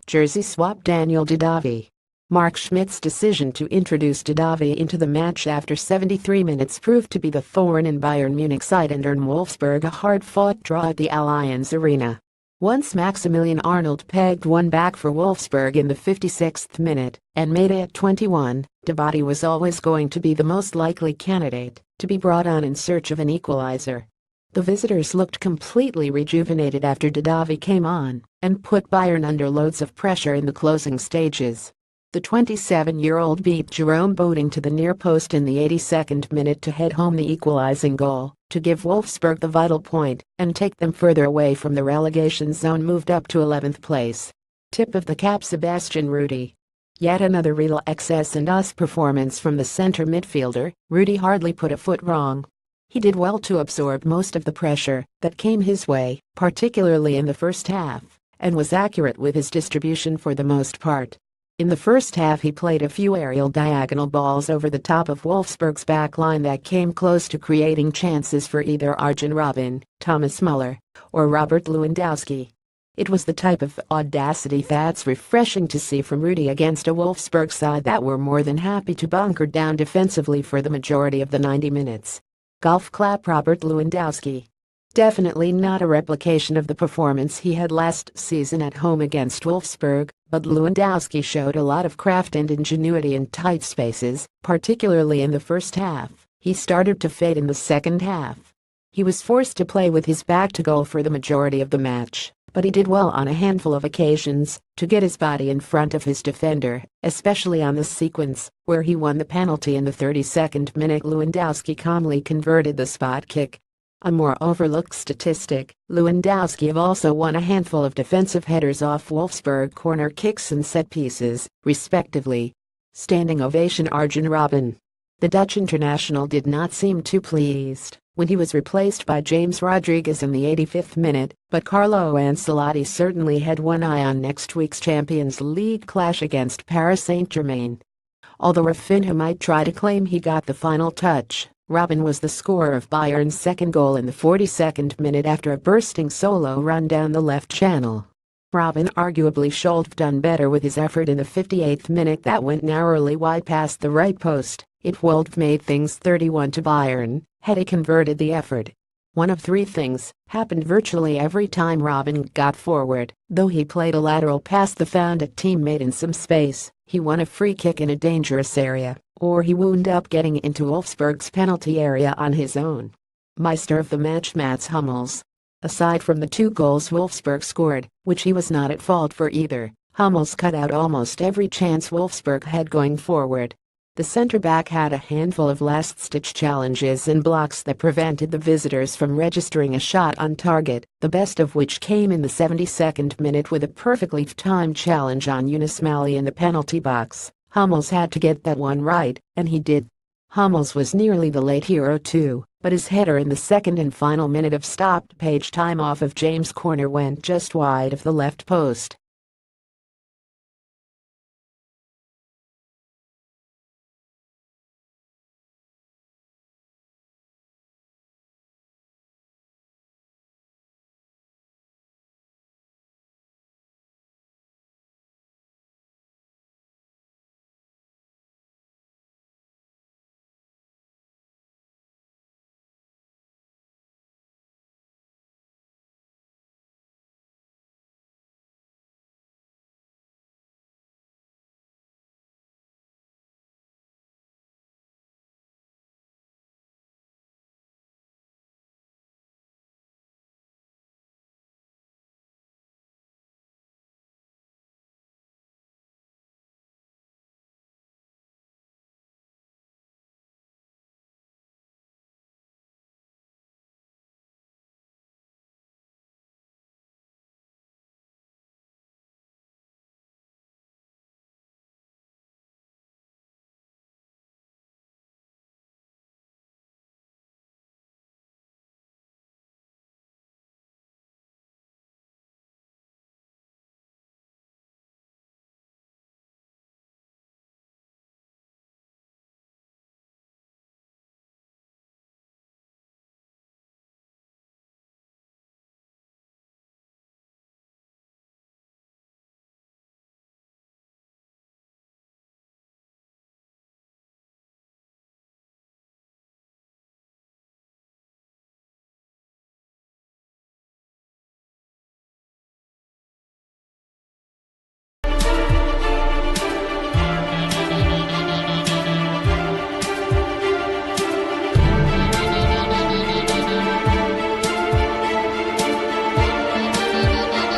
Jersey Swap Daniel Didavi. Mark Schmidts' decision to introduce Didavi into the match after 73 minutes proved to be the thorn in Bayern Munich's side and earned Wolfsburg a hard-fought draw at the Allianz Arena. Once Maximilian Arnold pegged one back for Wolfsburg in the 56th minute and made it 21, Didavi was always going to be the most likely candidate to be brought on in search of an equalizer. The visitors looked completely rejuvenated after Didavi came on and put Bayern under loads of pressure in the closing stages. The 27-year-old beat Jerome Boateng to the near post in the 82nd minute to head home the equalizing goal, to give Wolfsburg the vital point and take them further away from the relegation zone, moved up to 11th place. Tip of the cap: Sebastian Rudy. Yet another real excess and us performance from the center midfielder. Rudy hardly put a foot wrong. He did well to absorb most of the pressure that came his way, particularly in the first half, and was accurate with his distribution for the most part. In the first half he played a few aerial diagonal balls over the top of Wolfsburg's backline that came close to creating chances for either Arjen Robben, Thomas Müller, or Robert Lewandowski. It was the type of audacity that's refreshing to see from Rudy against a Wolfsburg side that were more than happy to bunker down defensively for the majority of the 90 minutes. Golf clap: Robert Lewandowski. Definitely not a replication of the performance he had last season at home against Wolfsburg, but Lewandowski showed a lot of craft and ingenuity in tight spaces, particularly in the first half. He started to fade in the second half. He was forced to play with his back to goal for the majority of the match, but he did well on a handful of occasions to get his body in front of his defender, especially on the sequence where he won the penalty in the 32nd minute. Lewandowski calmly converted the spot kick. A more overlooked statistic: Lewandowski also won a handful of defensive headers off Wolfsburg corner kicks and set pieces, respectively. Standing ovation: Arjen Robben. The Dutch international did not seem too pleased when he was replaced by James Rodriguez in the 85th minute, but Carlo Ancelotti certainly had one eye on next week's Champions League clash against Paris Saint-Germain. Although Rafinha might try to claim he got the final touch, Robben was the scorer of Bayern's second goal in the 42nd minute after a bursting solo run down the left channel. Robben arguably should have done better with his effort in the 58th minute that went narrowly wide past the right post. It would have made things 31 to Bayern had he converted the effort. One of three things happened virtually every time Robben got forward. Though he played a lateral pass that found a teammate in some space, he won a free kick in a dangerous area, or he wound up getting into Wolfsburg's penalty area on his own. Meister of the match: Mats Hummels. Aside from the two goals Wolfsburg scored, which he was not at fault for either, Hummels cut out almost every chance Wolfsburg had going forward. The centre-back had a handful of last-stitch challenges and blocks that prevented the visitors from registering a shot on target, the best of which came in the 72nd minute with a perfectly timed challenge on Yunus Mali in the penalty box. Hummels had to get that one right, and he did. Hummels was nearly the late hero too, but his header in the second and final minute of stoppage time off of James' corner went just wide of the left post.